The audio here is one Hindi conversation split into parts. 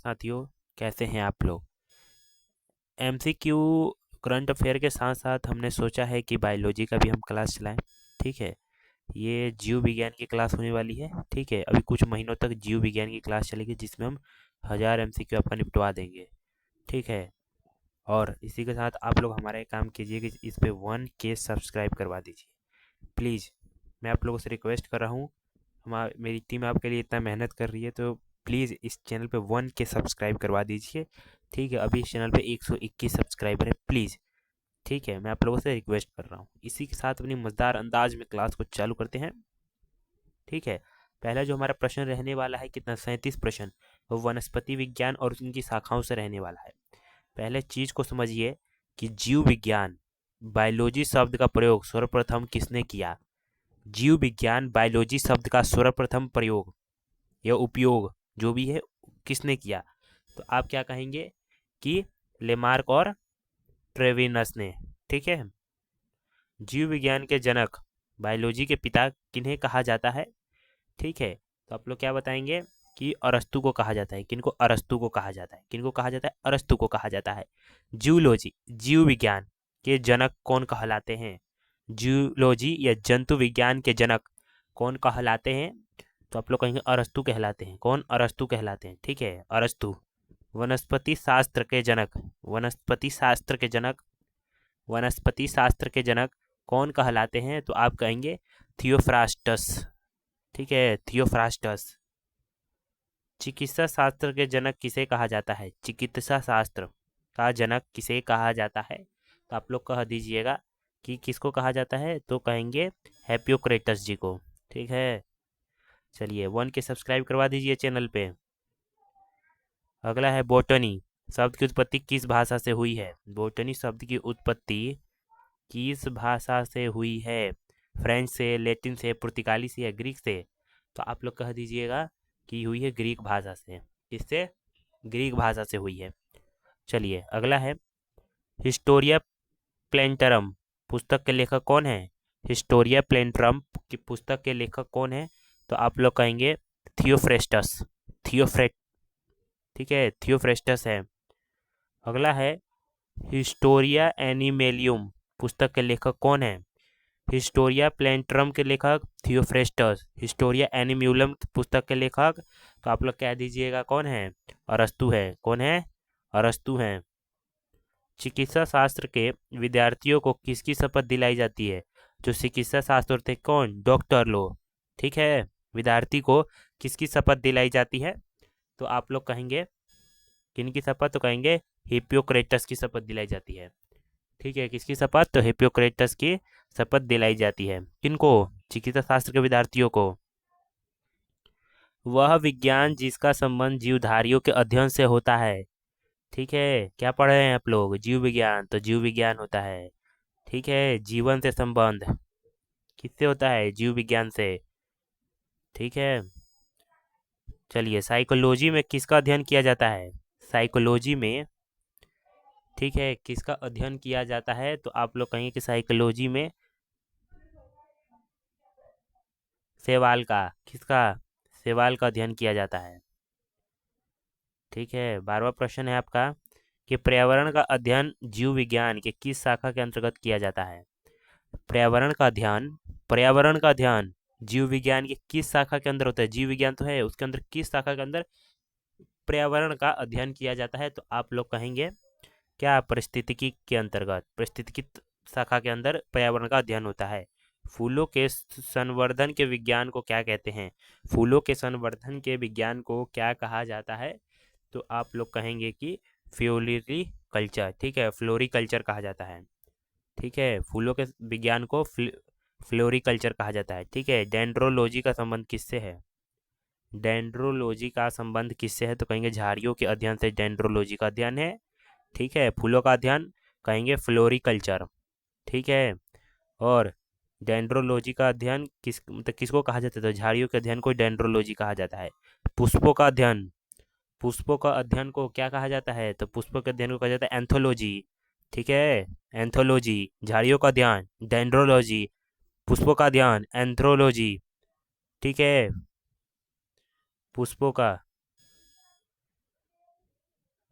साथियों, कैसे हैं आप लोग। एमसीक्यू करंट अफेयर के साथ साथ हमने सोचा है कि बायोलॉजी का भी हम क्लास चलाएं। ठीक है, ये जीव विज्ञान की क्लास होने वाली है। ठीक है, अभी कुछ महीनों तक जीव विज्ञान की क्लास चलेगी जिसमें हम 1000 एमसीक्यू आपका निपटवा देंगे। ठीक है, और इसी के साथ आप लोग हमारा एक काम कीजिए कि इस पे 1K सब्सक्राइब करवा दीजिए प्लीज़। मैं आप लोगों से रिक्वेस्ट कर रहा हूँ, मेरी टीम आपके लिए इतना मेहनत कर रही है, तो प्लीज़ इस चैनल पे 1K सब्सक्राइब करवा दीजिए। ठीक है, अभी इस चैनल पे 121 सब्सक्राइबर है प्लीज़। ठीक है, मैं आप लोगों से रिक्वेस्ट कर रहा हूँ। इसी के साथ अपनी मज़ेदार अंदाज में क्लास को चालू करते हैं। ठीक है, पहला जो हमारा प्रश्न रहने वाला है, कितना 37 प्रश्न, वो वनस्पति विज्ञान और उनकी शाखाओं से रहने वाला है। पहले चीज़ को समझिए कि जीव विज्ञान, बायोलॉजी शब्द का प्रयोग सर्वप्रथम किसने किया। जीव विज्ञान बायोलॉजी शब्द का सर्वप्रथम प्रयोग या उपयोग जो भी है किसने किया, तो आप क्या कहेंगे कि लेमार्क और ट्रेविनस ने। ठीक है, जीव विज्ञान के जनक, बायोलॉजी के पिता किन्हें कहा जाता है। ठीक है, तो आप लोग क्या बताएंगे कि अरस्तु को कहा जाता है। किनको? अरस्तु को कहा जाता है। किनको कहा जाता है? अरस्तु को कहा जाता है। जूलॉजी, जीव विज्ञान के जनक कौन कहलाते हैं। जूलॉजी या जंतु विज्ञान के जनक कौन कहलाते हैं, तो आप लोग कहेंगे अरस्तु कहलाते हैं। कौन? अरस्तु कहलाते हैं। ठीक है, अरस्तु। वनस्पति शास्त्र के जनक, वनस्पति शास्त्र के जनक, वनस्पति शास्त्र के जनक कौन कहलाते हैं, तो आप कहेंगे थियोफ्रास्टस। ठीक है, थियोफ्रास्टस। चिकित्सा शास्त्र के जनक किसे कहा जाता है। चिकित्सा शास्त्र का जनक किसे कहा जाता है, तो आप लोग कह दीजिएगा कि किसको कहा जाता है, तो कहेंगे हिप्पोक्रेटस जी को। ठीक है, चलिए 1K सब्सक्राइब करवा दीजिए चैनल पे। अगला है बोटनी, शब्द की उत्पत्ति किस भाषा से हुई है। बोटनी शब्द की उत्पत्ति किस भाषा से हुई है। फ्रेंच से, लैटिन से, पुर्तगाली से या ग्रीक से, तो आप लोग कह दीजिएगा कि हुई है ग्रीक भाषा से। किससे? ग्रीक भाषा से हुई है। चलिए अगला है हिस्टोरिया प्लेंटरम पुस्तक के लेखक कौन है। हिस्टोरिया प्लेंटरम की पुस्तक के लेखक कौन है, तो आप लोग कहेंगे थियोफ्रेस्टस। थियोफ्रेट ठीक है, थियोफ्रेस्टस है। अगला है हिस्टोरिया एनिमेलियम पुस्तक के लेखक कौन है। हिस्टोरिया प्लेंट्रम के लेखक थियोफ्रेस्टस, हिस्टोरिया एनिम्यूलम पुस्तक के लेखक, तो आप लोग कह दीजिएगा कौन है, अरस्तु है। कौन है? अरस्तु हैं। चिकित्सा शास्त्र के विद्यार्थियों को किसकी शपथ दिलाई जाती है। जो चिकित्सा शास्त्र थे कौन, डॉक्टर लोग। ठीक है, विद्यार्थी को किसकी शपथ दिलाई जाती है, तो आप लोग कहेंगे किनकी शपथ, तो कहेंगे हिप्पोक्रेटस की शपथ दिलाई जाती है। ठीक है, किसकी शपथ, तो हिप्पोक्रेटस की शपथ दिलाई जाती है। किनको? चिकित्सा शास्त्र के विद्यार्थियों को। वह विज्ञान जिसका संबंध जीवधारियों के अध्ययन से होता है। ठीक है, क्या पढ़ रहे हैं आप लोग, जीव विज्ञान, तो जीव विज्ञान होता है। ठीक है, जीवन से संबंध किससे होता है, जीव विज्ञान से। ठीक है, चलिए साइकोलॉजी में किसका अध्ययन किया जाता है। साइकोलॉजी में, ठीक है, किसका अध्ययन किया जाता है, तो आप लोग कहेंगे कि साइकोलॉजी में सेवाल का, किसका, सेवाल का अध्ययन किया जाता है। ठीक है, 12वां प्रश्न है आपका कि पर्यावरण का अध्ययन जीव विज्ञान के किस शाखा के अंतर्गत किया जाता है। पर्यावरण का अध्ययन, पर्यावरण का अध्ययन जीव विज्ञान की किस शाखा के अंदर होता है। जीव विज्ञान तो है, उसके अंदर किस शाखा के अंदर पर्यावरण का अध्ययन किया जाता है, तो आप लोग कहेंगे क्या, पारिस्थितिकी के अंतर्गत, पारिस्थितिकी शाखा के अंदर पर्यावरण का अध्ययन होता है। फूलों के संवर्धन के विज्ञान को क्या कहते हैं। फूलों के संवर्धन के विज्ञान को क्या कहा जाता है, तो आप लोग कहेंगे कि फ्लोरी कल्चर। ठीक है, फ्लोरी कल्चर कहा जाता है। ठीक है, फूलों के विज्ञान को फ्लोरी कल्चर कहा जाता है। ठीक है, डेंड्रोलॉजी का संबंध किससे है। डेंड्रोलॉजी का संबंध किससे है, तो कहेंगे झाड़ियों के अध्ययन से डेंड्रोलॉजी का अध्ययन है। ठीक है, फूलों का अध्ययन कहेंगे फ्लोरिकल्चर। ठीक है, और डेंड्रोलॉजी का अध्ययन किस, मतलब किसको कहा जाता है, तो झाड़ियों के अध्ययन को डेंड्रोलॉजी कहा जाता है। पुष्पों का अध्ययन, पुष्पों का अध्ययन को क्या कहा जाता है, तो पुष्पों के अध्ययन को कहा जाता है एंथोलॉजी। ठीक है, एंथोलॉजी। झाड़ियों का अध्ययन डेंड्रोलॉजी, पुष्पों का अध्ययन एंथ्रोलॉजी। ठीक है, पुष्पों का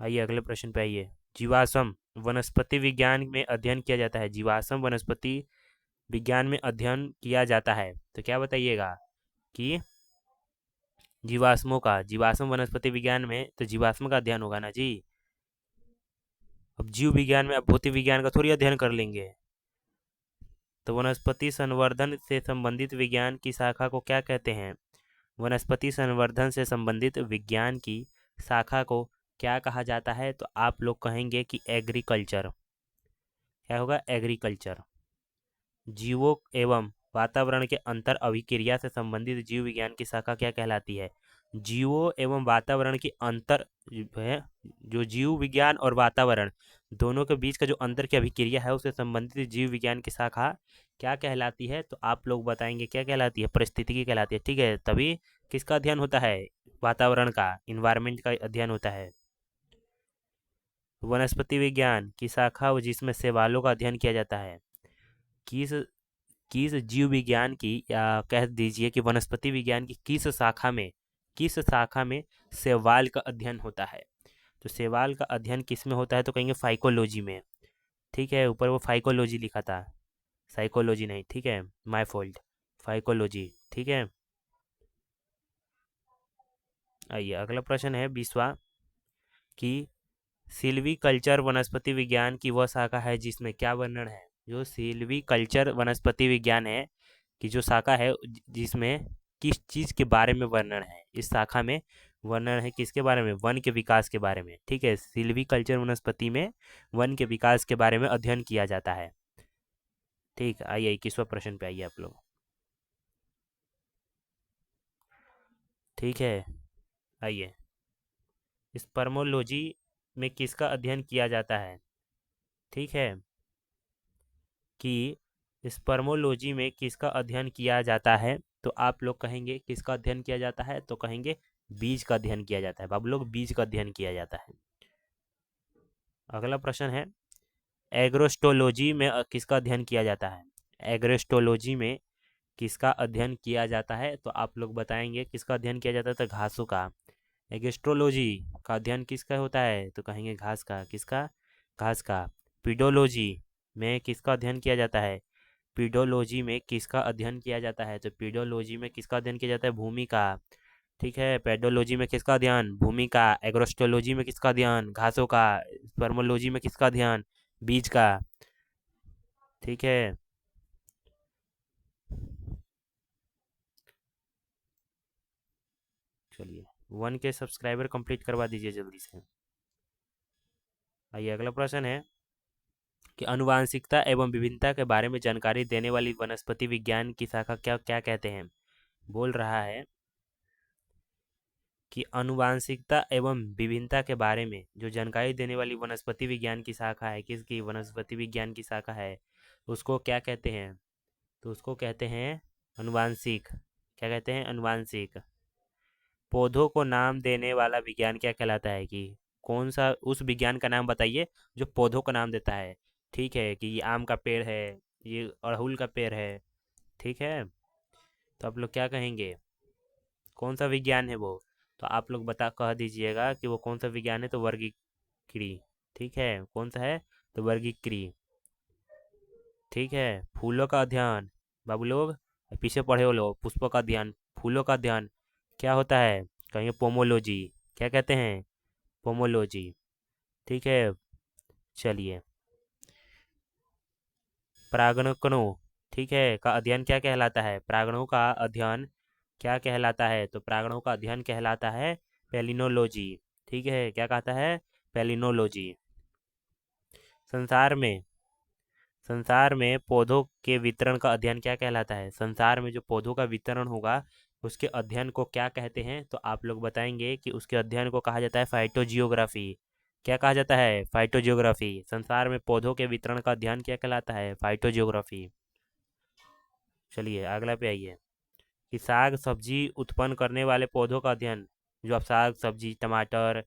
आइए अगले प्रश्न पे आइए। जीवाश्म वनस्पति विज्ञान में अध्ययन किया जाता है। जीवाश्म वनस्पति विज्ञान में अध्ययन किया जाता है, तो क्या बताइएगा कि जीवाश्म वनस्पति विज्ञान में तो जीवाश्म का अध्ययन होगा ना जी। अब जीव विज्ञान में अब भौतिक विज्ञान का थोड़ी अध्ययन कर लेंगे। तो वनस्पति संवर्धन से संबंधित विज्ञान की शाखा को क्या कहते हैं? वनस्पति संवर्धन से संबंधित विज्ञान की शाखा को क्या कहा जाता है? तो आप लोग कहेंगे कि एग्रीकल्चर। क्या होगा? एग्रीकल्चर। जीवों एवं वातावरण के अंतर अभिक्रिया से संबंधित जीव विज्ञान की शाखा क्या कहलाती है? जीवों एवं वातावरण की अंतर है, जो जीव विज्ञान और वातावरण दोनों के बीच का जो अंतर की अभिक्रिया है उससे संबंधित जीव विज्ञान की शाखा क्या कहलाती है? तो आप लोग बताएंगे क्या कहलाती है? पारिस्थितिकी कहलाती है। ठीक है, तभी किसका अध्ययन होता है? वातावरण का, इन्वायरमेंट का अध्ययन होता है। वनस्पति विज्ञान की शाखा जिसमें शैवालों का अध्ययन किया जाता है। किस किस जीव विज्ञान की, या कह दीजिए कि वनस्पति विज्ञान की किस शाखा में शैवाल का अध्ययन होता है? तो शैवाल का अध्ययन किस में होता है? तो कहेंगे फाइकोलॉजी में। ठीक है, ऊपर वो फाइकोलॉजी लिखा था, साइकोलॉजी नहीं। ठीक है, माय फॉल्ट, फाइकोलॉजी। ठीक है, आइए अगला प्रश्न है 20वां कि सिल्वीकल्चर वनस्पति विज्ञान की वह शाखा है जिसमें क्या वर्णन है? जो सिल्वीकल्चर वनस्पति विज्ञान है की जो शाखा है जिसमें किस चीज़ के बारे में वर्णन है? इस शाखा में वर्णन है किसके बारे में? वन के विकास के बारे में। ठीक है, सिल्वीकल्चर वनस्पति में वन के विकास के बारे में अध्ययन किया जाता है। ठीक, आइए 21वां प्रश्न पे आइए आप लोग। ठीक है, आइए। स्पर्मोलॉजी में किसका अध्ययन किया जाता है? ठीक है, कि स्पर्मोलॉजी में किसका अध्ययन किया जाता है? तो आप लोग कहेंगे किसका अध्ययन किया जाता है? तो कहेंगे बीज का अध्ययन किया जाता है। बाबू लोग, बीज का अध्ययन किया जाता है। अगला प्रश्न है एग्रोस्टोलॉजी में किसका अध्ययन किया जाता है? एग्रोस्टोलॉजी में किसका अध्ययन किया जाता है? तो आप लोग बताएंगे किसका अध्ययन किया जाता है? तो घासों का। एग्रोस्टोलॉजी का अध्ययन किसका होता है? तो कहेंगे घास का। किसका? घास का। पीडोलॉजी में किसका अध्ययन किया जाता है? पीडोलॉजी में किसका अध्ययन किया जाता है? तो पीडोलॉजी में किसका अध्ययन किया जाता है? भूमि का। ठीक है, पेडोलॉजी में किसका अध्ययन? भूमि का। एग्रोस्टोलॉजी में किसका अध्ययन? घासों का। स्पर्मोलॉजी में किसका अध्ययन? बीज का। ठीक है, चलिए 1 के सब्सक्राइबर कंप्लीट करवा दीजिए जल्दी से। आइए अगला प्रश्न है कि आनुवांशिकता एवं विभिन्नता के बारे में जानकारी देने वाली वनस्पति विज्ञान की शाखा क्या क्या कहते हैं? बोल रहा है कि आनुवांशिकता एवं विभिन्नता के बारे में जो जानकारी देने वाली वनस्पति विज्ञान की शाखा है, किसकी? वनस्पति विज्ञान की शाखा है, उसको क्या कहते हैं? तो उसको कहते हैं आनुवांशिक। क्या कहते हैं? आनुवांशिक। पौधों को नाम देने वाला विज्ञान क्या कहलाता है? कि कौन सा उस विज्ञान का नाम बताइए जो पौधों का नाम देता है। ठीक है, कि ये आम का पेड़ है, ये अड़हुल का पेड़ है। ठीक है, तो आप लोग क्या कहेंगे? कौन सा विज्ञान है वो? तो आप लोग बता कह दीजिएगा कि वो कौन सा विज्ञान है। तो वर्गीकृ। ठीक है, कौन सा है? तो वर्गीकृ। ठीक है, फूलों का अध्ययन। बाबू लोग पीछे पढ़े हो लोग, पुष्पों का अध्ययन, फूलों का अध्ययन क्या होता है? कहेंगे पोमोलॉजी। क्या कहते हैं? पोमोलॉजी। ठीक है, चलिए परागणकणों, ठीक है, का अध्ययन क्या कहलाता है? परागणों का अध्ययन क्या कहलाता है? तो परागणों का अध्ययन कहलाता है पेलिनोलॉजी। ठीक है, क्या कहता है? पेलिनोलॉजी। संसार में संसार में पौधों के वितरण का अध्ययन क्या कहलाता है? संसार में जो पौधों का वितरण होगा उसके अध्ययन को क्या कहते हैं? तो आप लोग बताएंगे कि उसके अध्ययन को कहा जाता है फाइटोजियोग्राफी। क्या कहा जाता है? फाइटोजियोग्राफी। संसार में पौधों के वितरण का अध्ययन क्या कहलाता है? फाइटोजियोग्राफी। चलिए अगला पे आइए कि साग सब्जी उत्पन्न करने वाले पौधों का अध्ययन, जो आप साग सब्जी टमाटर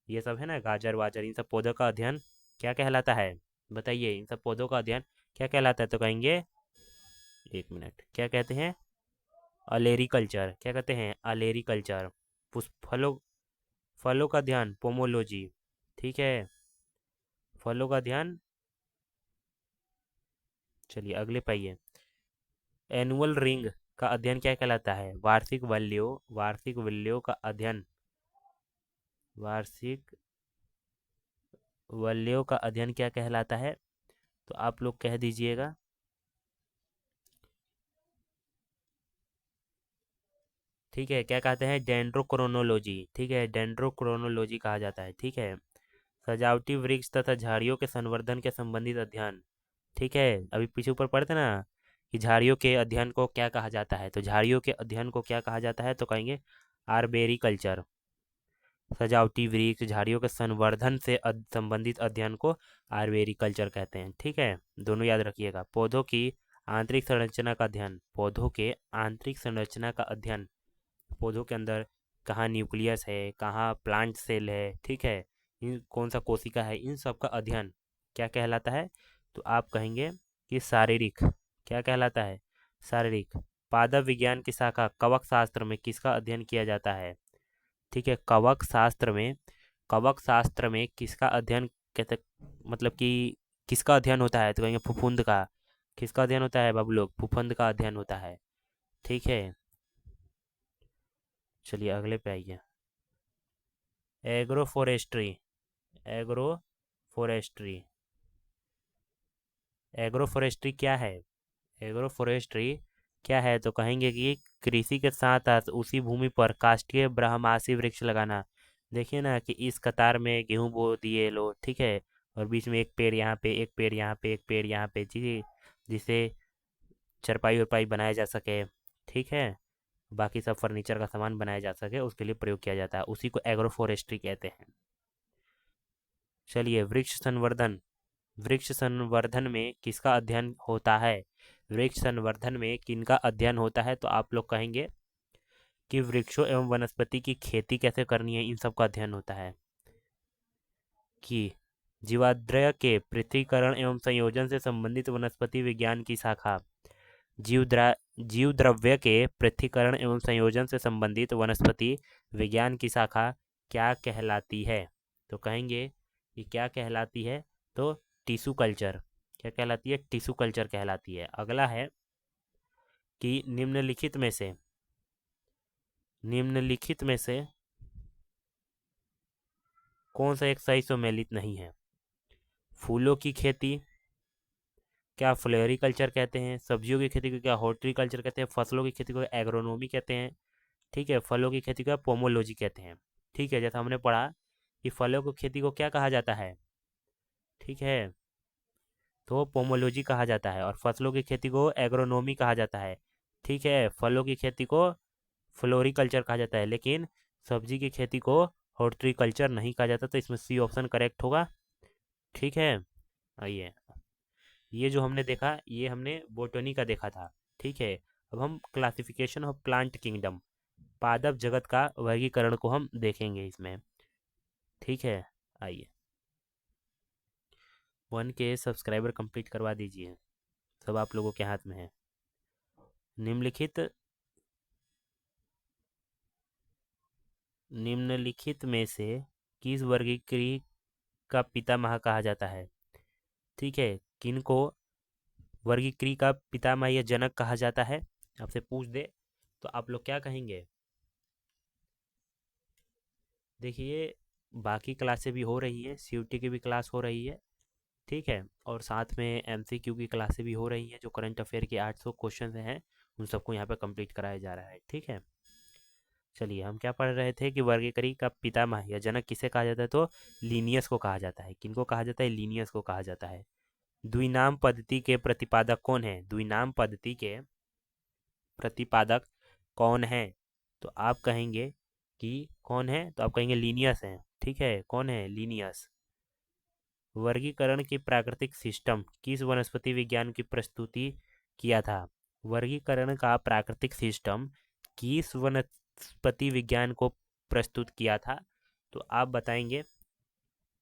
ये सब है ना, गाजर वाजर, इन सब पौधों का अध्ययन क्या कहलाता है? बताइए, इन सब पौधों का अध्ययन क्या कहलाता है? तो कहेंगे, एक मिनट, क्या कहते हैं? अलेरिकल्चर। क्या कहते हैं? अलेरिकल्चर। पुष्प फलों फलों का अध्ययन पोमोलॉजी। ठीक है, फलों का अध्ययन। चलिए अगले पाइए, एनुअल रिंग का अध्ययन क्या कहलाता है? वार्षिक वल्यों का अध्ययन, वार्षिक वल्यों का अध्ययन क्या कहलाता है? तो आप लोग कह दीजिएगा। ठीक है, क्या कहते हैं? डेंड्रोक्रोनोलॉजी। ठीक है, डेंड्रोक्रोनोलॉजी कहा जाता है। ठीक है, सजावटी वृक्ष तथा झाड़ियों के संवर्धन के संबंधित अध्ययन। ठीक है, अभी पीछे ऊपर पढ़ते ना कि झाड़ियों के अध्ययन को क्या कहा जाता है, तो झाड़ियों के अध्ययन को क्या कहा जाता है? तो कहेंगे आर्बेरी कल्चर। सजावटी वृक्ष झाड़ियों के संवर्धन से संबंधित अध्ययन को आर्बेरी कल्चर कहते हैं। ठीक है, दोनों याद रखिएगा। पौधों की आंतरिक संरचना का अध्ययन, पौधों के आंतरिक संरचना का अध्ययन, पौधों के अंदर कहाँ न्यूक्लियस है, कहाँ प्लांट सेल है, ठीक है, इन कौन सा कोशिका है, इन सब का अध्ययन क्या कहलाता है? तो आप कहेंगे कि शारीरिक। क्या कहलाता है? शारीरिक। पादप विज्ञान की शाखा कवक शास्त्र में किसका अध्ययन किया जाता है? ठीक है, कवक शास्त्र में किसका अध्ययन कहते, मतलब कि किसका अध्ययन होता है? तो कहेंगे फफूंद का। किसका अध्ययन होता है बाबू लोग? फफूंद का अध्ययन होता है। ठीक है, चलिए अगले पे आइए, agro forestry. Agro forestry. Agro forestry क्या है? एग्रो फॉरेस्ट्री क्या है? तो कहेंगे कि कृषि के साथ साथ उसी भूमि पर काष्ठीय ब्रह्मासी वृक्ष लगाना। देखिए ना कि इस कतार में गेहूं बो दिए लो, ठीक है, और बीच में एक पेड़ यहाँ पे, एक पेड़ यहाँ पे, एक पेड़ यहाँ पे, जी, जिसे चरपाई उरपाई बनाया जा सके। ठीक है, बाकी सब फर्नीचर का सामान बनाया जा सके, उसके लिए प्रयोग किया जाता है, उसी को एग्रो फॉरेस्ट्री कहते हैं। चलिए, वृक्ष संवर्धन में किसका अध्ययन होता है? वृक्ष संवर्धन में किनका अध्ययन होता है? तो आप लोग कहेंगे कि वृक्षों एवं वनस्पति की खेती कैसे करनी है, इन सब का अध्ययन होता है। कि जीवाद्रव्य के पृथक्करण एवं संयोजन से संबंधित वनस्पति विज्ञान की शाखा, जीव द्रव्य के पृथक्करण एवं संयोजन से संबंधित वनस्पति विज्ञान की शाखा क्या कहलाती है? तो कहेंगे कि क्या कहलाती है? तो टिश्यू कल्चर। क्या कहलाती है? टिश्यू कल्चर कहलाती है। अगला है कि निम्नलिखित में से कौन सा एक सही सम्मिलित नहीं है? फूलों की खेती क्या फ्लोरिकल्चर कहते हैं? सब्जियों की खेती को क्या हॉर्टिकल्चर कहते हैं? फसलों की खेती को एग्रोनॉमी कहते हैं? ठीक है, फलों की खेती को पोमोलॉजी कहते हैं। ठीक है, जैसा हमने पढ़ा कि फलों की खेती को क्या कहा जाता है? ठीक है, तो पोमोलॉजी कहा जाता है, और फसलों की खेती को एग्रोनॉमी कहा जाता है। ठीक है, फलों की खेती को फ्लोरिकल्चर कहा जाता है, लेकिन सब्जी की खेती को हॉर्टिकल्चर नहीं कहा जाता, तो इसमें सी ऑप्शन करेक्ट होगा। ठीक है, आइए, ये जो हमने देखा ये हमने बोटनी का देखा था। ठीक है, अब हम क्लासिफिकेशन ऑफ प्लांट किंगडम, पादप जगत का वर्गीकरण को हम देखेंगे इसमें। ठीक है, आइए, 1K सब्सक्राइबर कंप्लीट करवा दीजिए, सब आप लोगों के हाथ में है। निम्नलिखित निम्नलिखित में से किस वर्गीकृत का पितामह कहा जाता है? ठीक है, किनको वर्गीकृत का पितामह या जनक कहा जाता है? आपसे पूछ दे तो आप लोग क्या कहेंगे? देखिए, बाकी क्लासें भी हो रही है, सीयूटी की भी क्लास हो रही है, ठीक है, और साथ में एमसीक्यू की क्लासें भी हो रही हैं, जो करंट अफेयर के 800 क्वेश्चन हैं उन सबको यहाँ पे कंप्लीट कराया जा रहा है। ठीक है, चलिए, हम क्या पढ़ रहे थे कि वर्गीकरण का पितामह या जनक किसे कहा जाता है? तो लीनियस को कहा जाता है। किनको कहा जाता है? लीनियस को कहा जाता है। द्विनाम पद्धति के प्रतिपादक कौन है? द्विनाम पद्धति के प्रतिपादक कौन है? तो आप कहेंगे कि कौन है? तो आप कहेंगे लीनियस है। ठीक है, कौन है? लीनियस। वर्गीकरण की प्राकृतिक सिस्टम किस वनस्पति विज्ञान की प्रस्तुति किया था? वर्गीकरण का प्राकृतिक सिस्टम किस वनस्पति विज्ञान को प्रस्तुत किया था? तो आप बताएंगे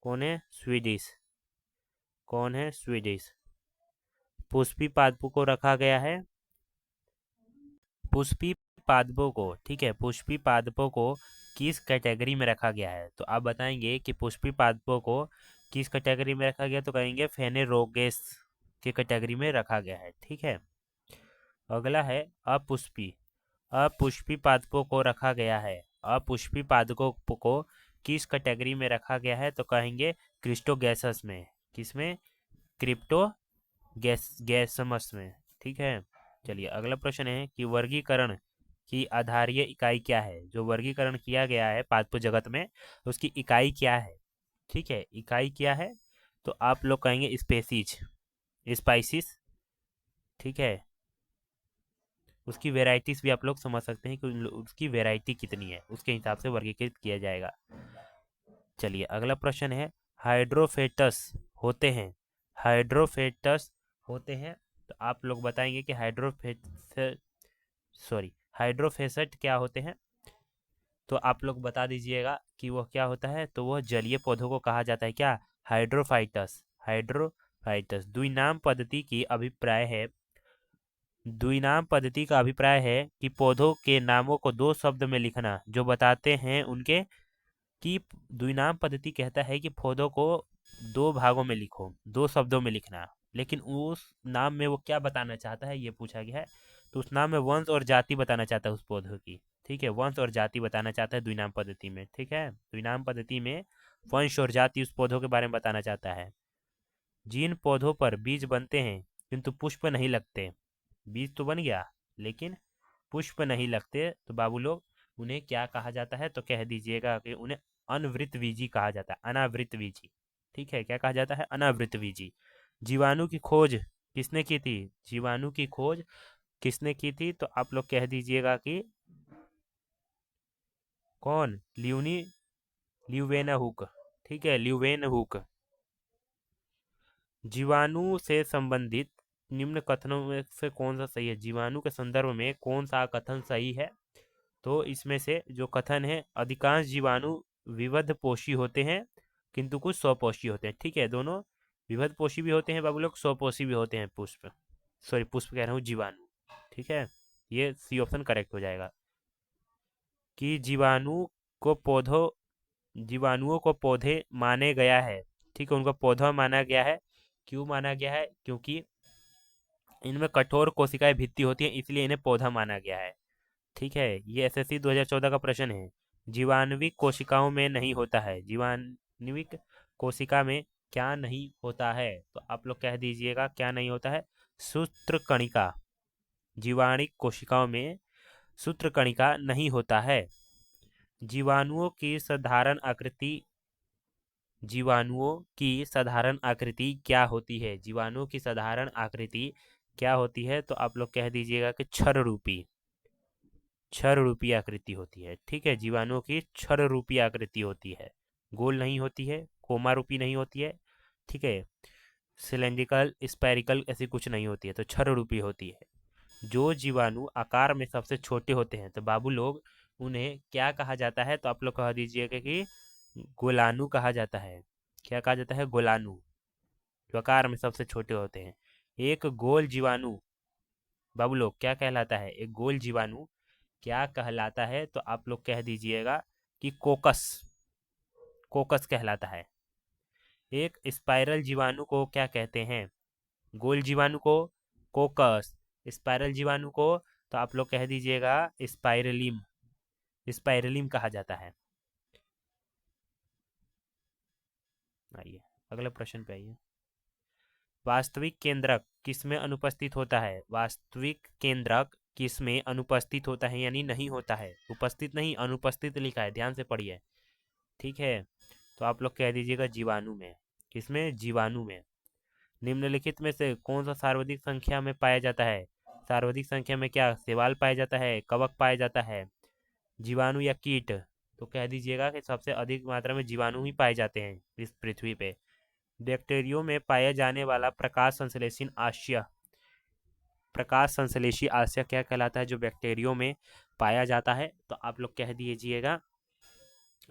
कौन है? स्वीडिश। कौन है? स्वीडिश। पुष्पी पादपों को रखा गया है, पुष्पी पादपों को, ठीक है, पुष्पी पादपों को किस कैटेगरी में रखा गया है? तो आप बताएंगे कि पुष्पी पादपों को किस कैटेगरी में रखा गया, तो कहेंगे फेनेरोगेस की कैटेगरी में रखा गया है। ठीक है। अगला है अपुष्पी। अपुष्पी पादपों को रखा गया है। अपुष्पी पादपों को किस कैटेगरी में रखा गया है? तो कहेंगे क्रिप्टोगैसस में। किसमें? क्रिप्टो गैसमस में। ठीक है। चलिए अगला प्रश्न है कि वर्गीकरण की आधारीय इकाई क्या है? जो वर्गीकरण किया गया है पादप जगत में, उसकी इकाई क्या है? ठीक है, इकाई क्या है? तो आप लोग कहेंगे स्पेसीज, स्पाइसिस। ठीक है। उसकी वेराइटीज भी आप लोग समझ सकते हैं कि उसकी वेराइटी कितनी है, उसके हिसाब से वर्गीकृत किया जाएगा। चलिए अगला प्रश्न है हाइड्रोफेटस होते हैं। हाइड्रोफेटस होते हैं। तो आप लोग बताएंगे कि हाइड्रोफेसट क्या होते हैं? तो आप लोग बता दीजिएगा कि वह क्या होता है। तो वह जलीय पौधों को कहा जाता है क्या? हाइड्रोफाइटस। हाइड्रोफाइटस। द्विनाम पद्धति की अभिप्राय है। द्विनाम पद्धति का अभिप्राय है कि पौधों के नामों को दो शब्द में लिखना जो बताते हैं उनके कि द्विनाम पद्धति कहता है कि पौधों को दो भागों में लिखो, दो शब्दों में लिखना, लेकिन उस नाम में वो क्या बताना चाहता है ये पूछा गया है। तो उस नाम में वंश और जाति बताना चाहता है उस पौधे की। ठीक है, वंश और जाति बताना चाहता है द्विनाम पद्धति में। ठीक है, द्विनाम पद्धति में वंश और जाति उस पौधों के बारे में बताना चाहता है। जिन पौधों पर बीज बनते हैं किंतु पुष्प नहीं लगते, बीज तो बन गया लेकिन पुष्प नहीं लगते, तो बाबू लोग उन्हें क्या कहा जाता है? तो कह दीजिएगा कि उन्हें अनवृतबीजी कहा जाता है। अनावृतबीजी। ठीक है, क्या कहा जाता है? अनावृतबीजी। जीवाणु की खोज किसने की थी? जीवाणु की खोज किसने की थी? तो आप लोग कह दीजिएगा कि कौन? ल्यूवेनहुक। ठीक है, ल्यूवेनहुक। जीवाणु से संबंधित निम्न कथनों में से कौन सा सही है? जीवाणु के संदर्भ में कौन सा कथन सही है? तो इसमें से जो कथन है, अधिकांश जीवाणु विविध पोषी होते हैं किंतु कुछ स्वपोषी होते हैं। ठीक है, दोनों विविध पोषी भी होते हैं बाबू लोग, स्वपोषी भी होते हैं। पुष्प कह रहा हूँ, जीवाणु। ठीक है, ये सी ऑप्शन करेक्ट हो जाएगा कि को पौधों जीवाणुओं को पौधे माने गया है। ठीक है, उनको पौधा माना गया है। क्यों माना गया है? क्योंकि इनमें कठोर कोशिकाएं भित्ति होती हैं, इसलिए इन्हें पौधा माना गया है। ठीक है, ये एसएससी 2014 का प्रश्न है। जीवाणुविक कोशिकाओं में नहीं होता है। जीवाणुविक कोशिका में क्या नहीं होता है? तो आप लोग कह दीजिएगा क्या नहीं होता है? सूत्रकणिका। जीवाणुविक कोशिकाओं में सूत्रकणिका नहीं होता है। जीवाणुओं की साधारण आकृति जीवाणुओं की साधारण आकृति क्या होती है? जीवाणुओं की साधारण आकृति क्या होती है? तो आप लोग कह दीजिएगा कि क्षर रूपी। क्षर रूपी आकृति होती है। ठीक है, जीवाणुओं की क्षर रूपी आकृति होती है, गोल नहीं होती है, कोमा रूपी नहीं होती है। ठीक है, सिलेंड्रिकल स्पेरिकल ऐसी कुछ नहीं होती है, तो क्षर रूपी होती है। जो जीवाणु आकार में सबसे छोटे होते हैं, तो बाबू लोग उन्हें क्या कहा जाता है? तो आप लोग कह दीजिएगा कि गोलाणु कहा जाता है। क्या कहा जाता है? गोलाणु। जो आकार में सबसे छोटे होते हैं। एक गोल जीवाणु बाबू लोग क्या कहलाता है? एक गोल जीवाणु क्या कहलाता है? तो आप लोग कह दीजिएगा कि कोकस। कोकस कहलाता है। एक स्पाइरल जीवाणु को क्या कहते हैं? गोल जीवाणु को कोकस, स्पाइरल जीवाणु को तो आप लोग कह दीजिएगा स्पाइरलिम। स्पाइरलिम कहा जाता है। आइए अगले प्रश्न पे आइए। वास्तविक केंद्रक किसमें अनुपस्थित होता है? वास्तविक केंद्रक किसमें अनुपस्थित होता है यानी नहीं होता है? उपस्थित नहीं, अनुपस्थित लिखा है, ध्यान से पढ़िए। ठीक है, तो आप लोग कह दीजिएगा जीवाणु में। किसमें? जीवाणु में। निम्नलिखित में से कौन सा सर्वाधिक संख्या में पाया जाता है? सर्वाधिक संख्या में क्या शैवाल पाया जाता है, कवक पाया जाता है, जीवाणु या कीट? तो कह दीजिएगा कि सबसे अधिक मात्रा में जीवाणु ही पाए जाते हैं इस पृथ्वी पे। बैक्टीरियो में पाया जाने वाला प्रकाश संश्लेषण आश्य, प्रकाश संश्लेषी आश्य क्या कहलाता है? जो बैक्टीरियो में पाया जाता है, तो आप लोग कह दीजिएगा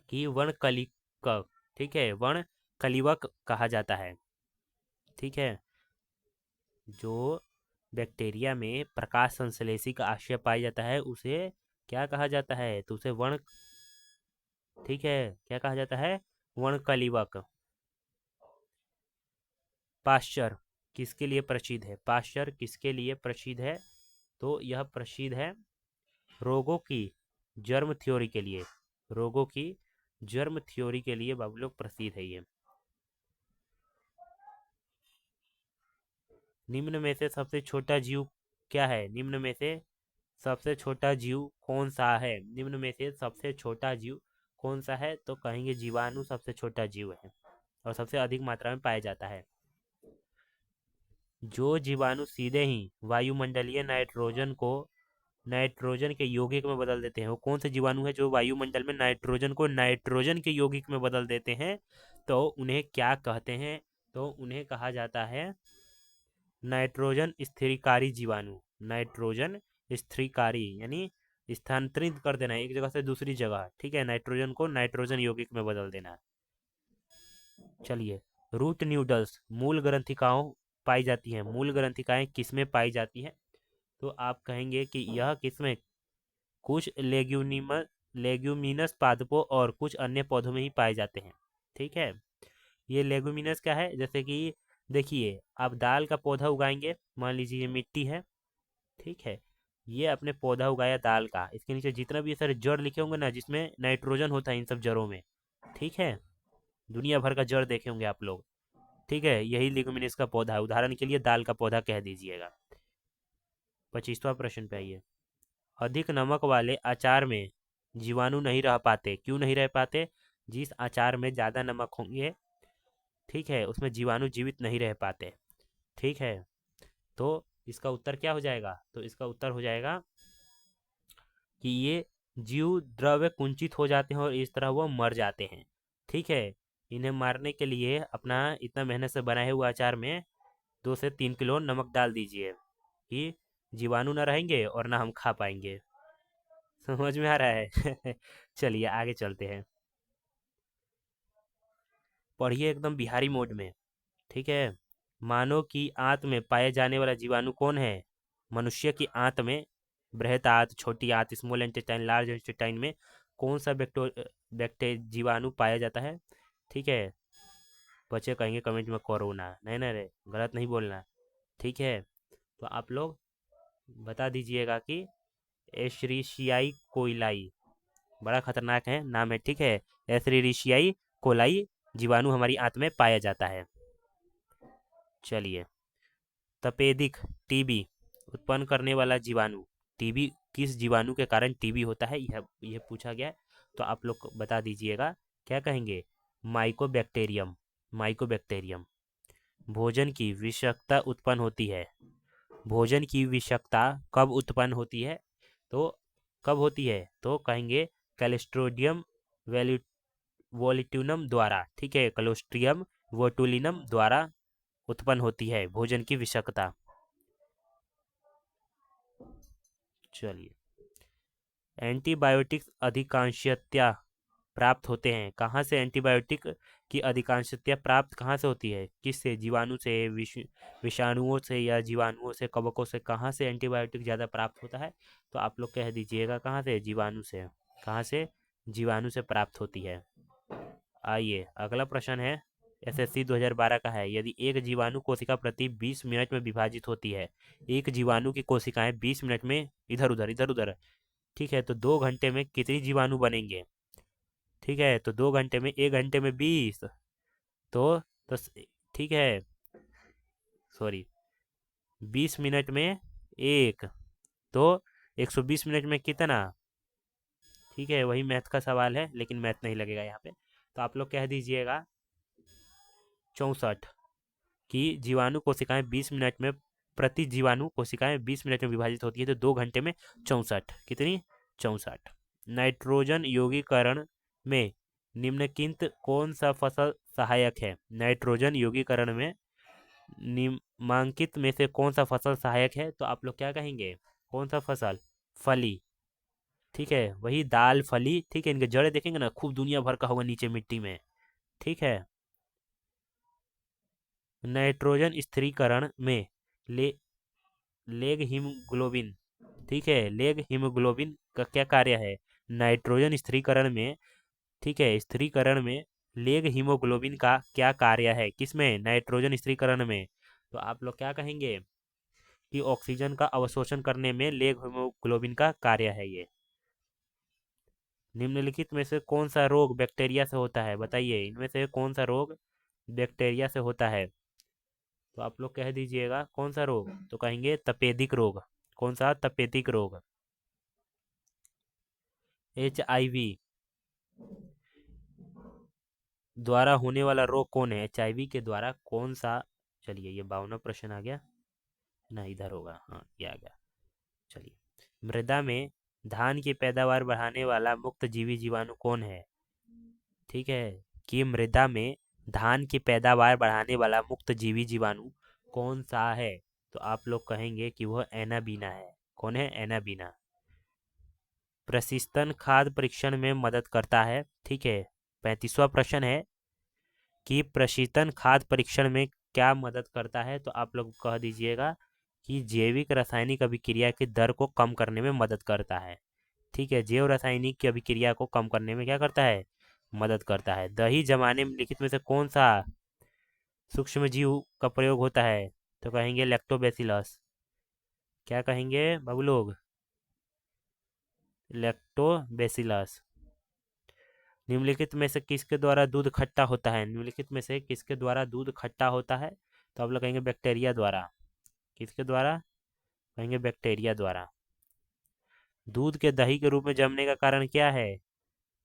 कि वर्णकलिकक। ठीक है, वर्णकलिवक कहा जाता है। ठीक है, जो बैक्टीरिया में प्रकाश संश्लेषी का आश्रय पाया जाता है उसे क्या कहा जाता है? तो उसे वर्ण ठीक है, क्या कहा जाता है? वर्णकलिवक। पाश्चर किसके लिए प्रसिद्ध है? पाश्चर किसके लिए प्रसिद्ध है? तो यह प्रसिद्ध है रोगों की जर्म थ्योरी के लिए। रोगों की जर्म थ्योरी के लिए बाबू लोग प्रसिद्ध है ये। निम्न में से सबसे छोटा जीव क्या है? निम्न में से सबसे छोटा जीव कौन सा है? निम्न में से सबसे छोटा जीव कौन सा है? तो कहेंगे जीवाणु सबसे छोटा जीव है और सबसे अधिक मात्रा में पाया जाता है। जो जीवाणु सीधे ही वायुमंडलीय नाइट्रोजन को नाइट्रोजन के यौगिक में बदल देते हैं, वो कौन से जीवाणु है जो वायुमंडल में नाइट्रोजन को नाइट्रोजन के यौगिक में बदल देते हैं? तो उन्हें क्या कहते हैं? तो उन्हें कहा जाता है नाइट्रोजन स्थिरीकारी जीवाणु। नाइट्रोजन स्थिरीकारी यानी स्थानांतरित कर देना एक जगह से दूसरी जगह। ठीक है, नाइट्रोजन को नाइट्रोजन यौगिक में बदल देना। चलिए, रूट न्यूडल्स मूल ग्रंथिकाओं पाई जाती हैं। मूल ग्रंथिकाएं किसमें पाई जाती हैं? तो आप कहेंगे कि यह किसमें? कुछ लेग्यूमिनस पादपों और कुछ अन्य पौधों में ही पाए जाते हैं। ठीक है, ये लेग्यूमिनस क्या है? जैसे कि देखिए, आप दाल का पौधा उगाएंगे, मान लीजिए ये मिट्टी है। ठीक है, ये अपने पौधा उगाया दाल का, इसके नीचे जितना भी ये सारे जड़ लिखे होंगे ना, जिसमें नाइट्रोजन होता है इन सब जड़ों में। ठीक है, दुनिया भर का जड़ देखे होंगे आप लोग। ठीक है, यही लेग्यूमिनस का पौधा है। उदाहरण के लिए दाल का पौधा कह दीजिएगा। 25वां प्रश्न पे आइए। अधिक नमक वाले अचार में जीवाणु नहीं रह पाते। क्यों नहीं रह पाते? जिस अचार में ज़्यादा नमक होंगे, ठीक है, उसमें जीवाणु जीवित नहीं रह पाते। ठीक है, तो इसका उत्तर क्या हो जाएगा? तो इसका उत्तर हो जाएगा कि ये जीव द्रव्य कुंचित हो जाते हैं और इस तरह वो मर जाते हैं। ठीक है, इन्हें मारने के लिए अपना इतना मेहनत से बनाए हुए अचार में 2 से 3 किलो नमक डाल दीजिए कि जीवाणु ना रहेंगे और ना हम खा पाएंगे। समझ में आ रहा है? चलिए आगे चलते हैं। पढ़िए एकदम बिहारी मोड में। ठीक है, मानव की आंत में पाए जाने वाला जीवाणु कौन है? मनुष्य की आंत में बृहत आंत, छोटी आंत, स्मॉल इंटेस्टाइन, लार्ज इंटेस्टाइन में कौन सा बैक्टे जीवाणु पाया जाता है? ठीक है, बच्चे कहेंगे कमेंट में कोरोना। नहीं नहीं रे, गलत नहीं बोलना। ठीक है, तो आप लोग बता दीजिएगा कि एशरीशियाई कोइलाई, बड़ा खतरनाक है नाम है। ठीक है, एशरीशियाई कोलाई जीवाणु हमारी आंत में पाया जाता है। चलिए, तपेदिक टीबी उत्पन्न करने वाला जीवाणु। टीबी किस जीवाणु के कारण टीबी होता है, यह पूछा गया है। तो आप लोग बता दीजिएगा, क्या कहेंगे? माइकोबैक्टीरियम। माइकोबैक्टीरियम। भोजन की विषाक्तता उत्पन्न होती है। भोजन की विषाक्तता कब उत्पन्न होती है? तो कब होती है? तो कहेंगे कैलोस्ट्रिडियम वोलिटुनम द्वारा। ठीक है, क्लोस्ट्रियम वोटुलिनम द्वारा उत्पन्न होती है भोजन की विषाक्तता। चलिए, एंटीबायोटिक्स अधिकांशतया प्राप्त होते हैं कहाँ से? एंटीबायोटिक की अधिकांशतया प्राप्त कहाँ से होती है? किससे? जीवाणु से, विषाणुओं से या जीवाणुओं से, कवकों से? कहाँ से एंटीबायोटिक ज़्यादा प्राप्त होता है? तो आप लोग कह दीजिएगा कहाँ से? जीवाणु से। कहाँ से? जीवाणु से प्राप्त होती है। आइए अगला प्रश्न है, एसएससी 2012 का है। यदि एक जीवाणु कोशिका प्रति 20 मिनट में विभाजित होती है, एक जीवाणु की कोशिकाएं 20 मिनट में इधर उधर, ठीक है, तो 2 घंटे में कितनी जीवाणु बनेंगे? ठीक है, तो 2 घंटे में, 1 घंटे में 20, तो ठीक है, सॉरी, 20 मिनट में एक, तो 120 मिनट में कितना? ठीक है, वही मैथ का सवाल है लेकिन मैथ नहीं लगेगा यहाँ पे। तो आप लोग कह दीजिएगा 64 कि जीवाणु कोशिकाएं 20 मिनट में, प्रति जीवाणु कोशिकाएं 20 मिनट में विभाजित होती है, तो 2 घंटे में 64। कितनी? 64। नाइट्रोजन यौगीकरण में निम्नलिखित कौन सा फसल सहायक है? नाइट्रोजन यौगीकरण में निम्नांकित में से कौन सा फसल सहायक है? तो आप लोग क्या कहेंगे? कौन सा फसल? फली। ठीक है, वही दाल फली। ठीक है, इनके जड़े देखेंगे ना, खूब दुनिया भर का होगा नीचे मिट्टी में। ठीक है, नाइट्रोजन स्थिरीकरण में ले लेग हीमोग्लोबिन, ठीक है, लेग हीमोग्लोबिन का क्या कार्य है? नाइट्रोजन स्थिरीकरण में ठीक है, स्थिरीकरण में लेग हीमोग्लोबिन का क्या कार्य है? किसमें? नाइट्रोजन स्थिरीकरण में। तो आप लोग क्या कहेंगे कि ऑक्सीजन का अवशोषण करने में लेग हीमोग्लोबिन का कार्य है ये। निम्नलिखित में से कौन सा रोग बैक्टीरिया से होता है? बताइए, इनमें से कौन सा रोग बैक्टीरिया से होता है? तो आप लोग कह दीजिएगा कौन सा रोग, तो कहेंगे तपेदिक रोग। कौन सा? तपेदिक रोग। HIV द्वारा होने वाला रोग कौन है? HIV के द्वारा कौन सा? चलिए, ये 52वां प्रश्न आ गया ना, इधर होगा, हाँ ये आ गया। चलिए, मृदा में धान की पैदावार बढ़ाने वाला मुक्त जीवी जीवाणु कौन है? ठीक है, कि मृदा में धान की पैदावार बढ़ाने वाला मुक्त जीवी जीवाणु कौन सा है? तो आप लोग कहेंगे कि वह एनाबीना है। कौन है? एनाबीना। प्रशिस्तन खाद्य परीक्षण में मदद करता है। ठीक है, 35वां प्रश्न है कि प्रशीतन खाद्य परीक्षण में क्या मदद करता है? तो आप लोग कह दीजिएगा कि जैविक रासायनिक अभिक्रिया की दर को कम करने में मदद करता है। ठीक है, जैव रासायनिक की अभिक्रिया को कम करने में क्या करता है? मदद करता है। दही जमाने में लिखित में से कौन सा सूक्ष्म जीव का प्रयोग होता है? तो कहेंगे लैक्टोबैसिलस। क्या कहेंगे बाबू लोग? लैक्टोबैसिलस। निम्नलिखित में से किसके द्वारा दूध खट्टा होता है? निम्नलिखित में से किसके द्वारा दूध खट्टा होता है? तो आप लोग कहेंगे बैक्टीरिया द्वारा। किसके द्वारा? कहेंगे बैक्टीरिया द्वारा। दूध के दही के रूप में जमने का कारण क्या है?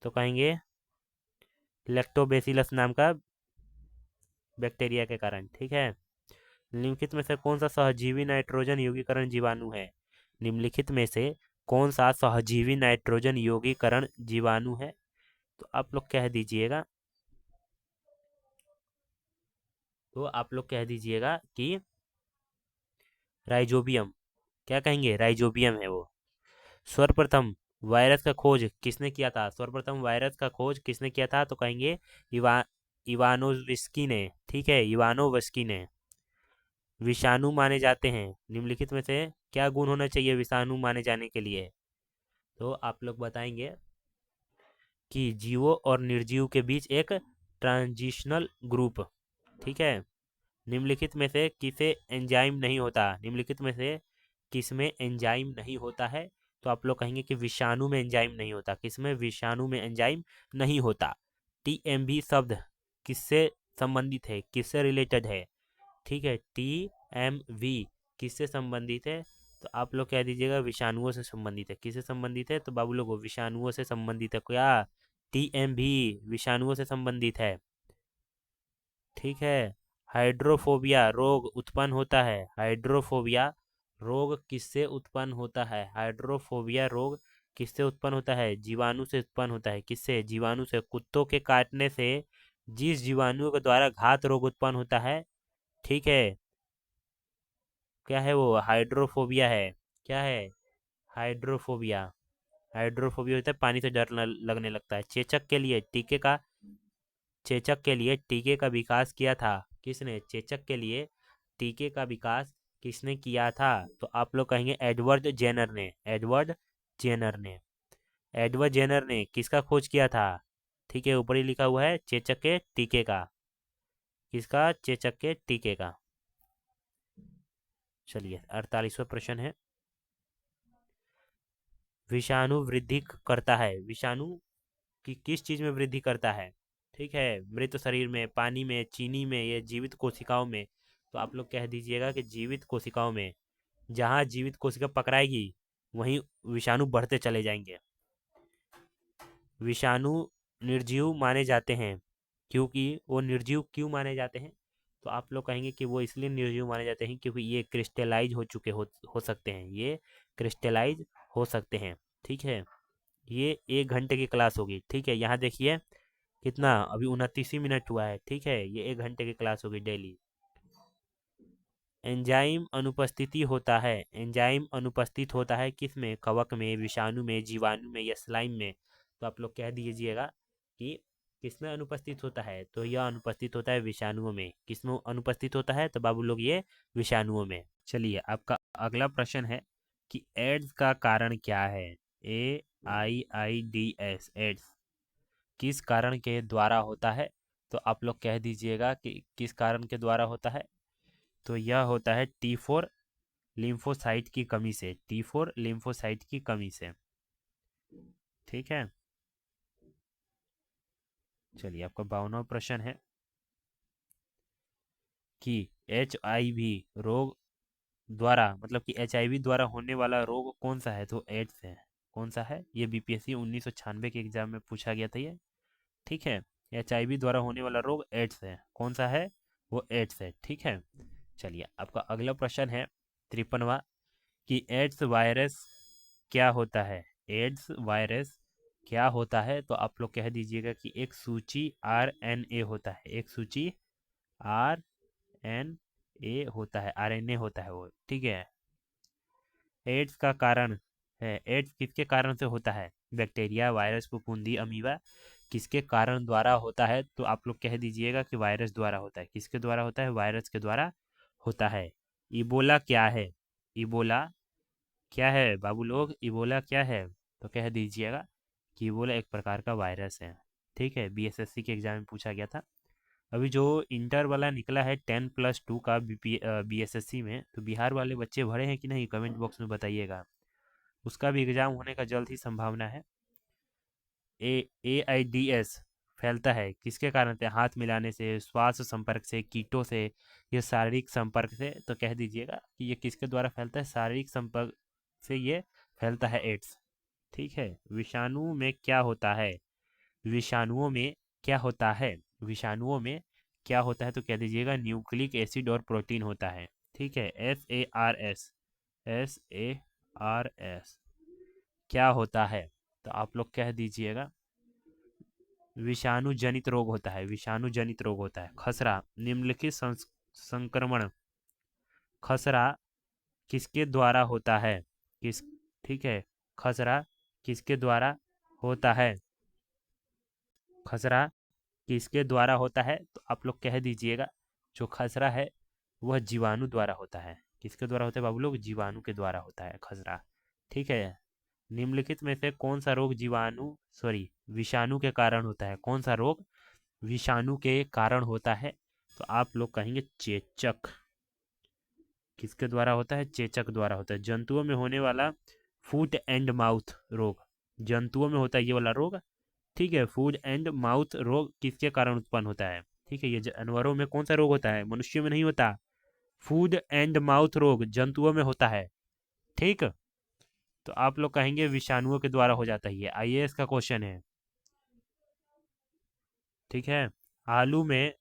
तो कहेंगे लैक्टोबैसिलस नाम का बैक्टीरिया के कारण। ठीक है, निम्नलिखित में से कौन सा सहजीवी नाइट्रोजन यौगीकरण जीवाणु है? निम्नलिखित में से कौन सा सहजीवी नाइट्रोजन यौगीकरण जीवाणु है? तो आप लोग कह दीजिएगा, कि राइजोबियम। क्या कहेंगे? राइजोबियम है वो। सर्वप्रथम वायरस का खोज किसने किया था? सर्वप्रथम वायरस का खोज किसने किया था? तो कहेंगे इवा इवानोविस्की ने। ठीक है, इवानोविस्की ने। विषाणु माने जाते हैं, निम्नलिखित में से क्या गुण होना चाहिए विषाणु माने जाने के लिए? तो आप लोग बताएंगे कि जीवों और निर्जीव के बीच एक ट्रांजिशनल ग्रुप। ठीक है, निम्नलिखित में से किसे एंजाइम नहीं होता? निम्नलिखित में से किसमें एंजाइम नहीं होता है? तो आप लोग कहेंगे कि विषाणु में एंजाइम नहीं होता। किसमें? विषाणु में एंजाइम नहीं होता। TMB शब्द किससे संबंधित है? किससे रिलेटेड है? ठीक है, TMV किससे संबंधित है? तो आप लोग कह दीजिएगा विषाणुओं से संबंधित है। किससे संबंधित है? तो बाबू लोगों विषाणुओं से संबंधित है। क्या? TMV विषाणुओं से संबंधित है। ठीक है, हाइड्रोफोबिया रोग उत्पन्न होता है। हाइड्रोफोबिया रोग किससे उत्पन्न होता है? हाइड्रोफोबिया रोग किससे उत्पन्न होता है? जीवाणु से उत्पन्न होता है। किससे? जीवाणु से। कुत्तों के काटने से जिस जीवाणु के द्वारा घात रोग उत्पन्न होता है, ठीक है, क्या है वो? हाइड्रोफोबिया है। क्या है? हाइड्रोफोबिया। हाइड्रोफोबिया होता है पानी से डर लगने लगता है। चेचक के लिए टीके का विकास किया था। किसने? चेचक के लिए टीके का विकास किसने किया था? तो आप लोग कहेंगे एडवर्ड जेनर ने। एडवर्ड जेनर ने। एडवर्ड जेनर ने किसका खोज किया था? ठीक है, ऊपर ही लिखा हुआ है चेचक के टीके का। किसका? चेचक के टीके का। चलिए, 48वां प्रश्न है, विषाणु वृद्धि करता है। विषाणु की किस चीज में वृद्धि करता है? ठीक है, मृत शरीर में, पानी में, चीनी में, या जीवित कोशिकाओं में? तो आप लोग कह दीजिएगा कि जीवित कोशिकाओं में। जहाँ जीवित कोशिका पकड़ाएगी वहीं विषाणु बढ़ते चले जाएंगे। विषाणु निर्जीव माने जाते हैं, क्योंकि वो निर्जीव क्यों माने जाते हैं? तो आप लोग कहेंगे कि वो इसलिए निर्जीव माने जाते हैं क्योंकि ये क्रिस्टलाइज हो सकते हैं। ये क्रिस्टलाइज हो सकते हैं। ठीक है, ये 1 घंटे की क्लास होगी। ठीक है, यहाँ देखिए कितना, अभी 29 मिनट हुआ है। ठीक है, ये 1 घंटे की क्लास होगी डेली। एंजाइम अनुपस्थिति होता है। एंजाइम अनुपस्थित होता है किस में? कवक में, विषाणु में, जीवाणु में, या स्लाइम में? तो आप लोग कह दीजिएगा कि किसमें अनुपस्थित होता है? तो यह अनुपस्थित होता है विषाणुओं में। किसमें अनुपस्थित होता है? तो बाबू लोग ये विषाणुओं में। चलिए, आपका अगला प्रश्न है कि एड्स का कारण क्या है? AIIDS, एड्स किस कारण के द्वारा होता है? तो आप लोग कह दीजिएगा कि किस कारण के द्वारा होता है। तो यह होता है T4 लिम्फोसाइट की कमी से, T4 लिम्फोसाइट की कमी से। ठीक है, चलिए आपका 52वां प्रश्न है कि HIV रोग द्वारा, मतलब कि HIV द्वारा होने वाला रोग कौन सा है? तो एड्स है। कौन सा है? ये BPSC 1996 के एग्जाम में पूछा गया था ये। ठीक है, HIV द्वारा होने वाला रोग एड्स है। कौन सा है? वो एड्स है। ठीक है, चलिए आपका अगला प्रश्न है 53वां कि एड्स वायरस क्या होता है? एड्स वायरस क्या होता है? तो आप लोग कह दीजिएगा कि एक सूची RNA होता है, एक सूची RNA होता है, RNA होता है वो। ठीक है, एड्स का कारण है, एड्स किसके कारण से होता है? बैक्टीरिया, वायरस, फफूंदी, अमीबा किसके कारण द्वारा होता है? तो आप लोग कह दीजिएगा कि वायरस द्वारा होता है। किसके द्वारा होता है? वायरस के द्वारा होता है। इबोला क्या है? इबोला क्या है बाबू लोग? इबोला क्या है? तो कह दीजिएगा कि इबोला एक प्रकार का वायरस है। ठीक है, BSSC के एग्जाम में पूछा गया था। अभी जो इंटर वाला निकला है 10+2 का BSSC में, तो बिहार वाले बच्चे भरे हैं कि नहीं? कमेंट बॉक्स में बताइएगा। उसका भी एग्जाम होने का जल्द ही संभावना है। AIDS फैलता है किसके कारण से? हाथ मिलाने से, श्वास संपर्क से, कीटों से, या शारीरिक संपर्क से। तो कह दीजिएगा कि ये किसके द्वारा फैलता है? शारीरिक संपर्क से ये फैलता है एड्स। ठीक है, विषाणु में क्या होता है? विषाणुओं में क्या होता है? विषाणुओं में क्या होता है? तो कह दीजिएगा न्यूक्लिक एसिड और प्रोटीन होता है। ठीक है, SARS, SARS क्या होता है? तो आप लोग कह दीजिएगा विषाणु जनित रोग होता है, विषाणु जनित रोग होता है। खसरा, निम्नलिखित संक्रमण खसरा किसके द्वारा होता है? किस ठीक है, खसरा किसके द्वारा होता है? खसरा किसके द्वारा होता है? तो आप लोग कह दीजिएगा जो खसरा है वह जीवाणु द्वारा होता है। किसके द्वारा होता है बाबू लोग? जीवाणु के द्वारा होता है खसरा। ठीक है, निम्नलिखित में से कौन सा रोग जीवाणु सॉरी विषाणु के कारण होता है? कौन सा रोग विषाणु के कारण होता है? तो आप लोग कहेंगे चेचक। किसके द्वारा होता है? चेचक द्वारा होता है। जंतुओं में होने वाला फूट एंड माउथ रोग, जंतुओं में होता है ये वाला रोग। ठीक है, फूड एंड माउथ रोग किसके कारण उत्पन्न होता है? ठीक है, ये जानवरों में कौन सा रोग होता है? मनुष्यों में नहीं होता। फूड एंड माउथ रोग जंतुओं में होता है। ठीक, तो आप लोग कहेंगे विषाणुओं के द्वारा हो जाता है। ये IAS का क्वेश्चन है। ठीक है, आलू में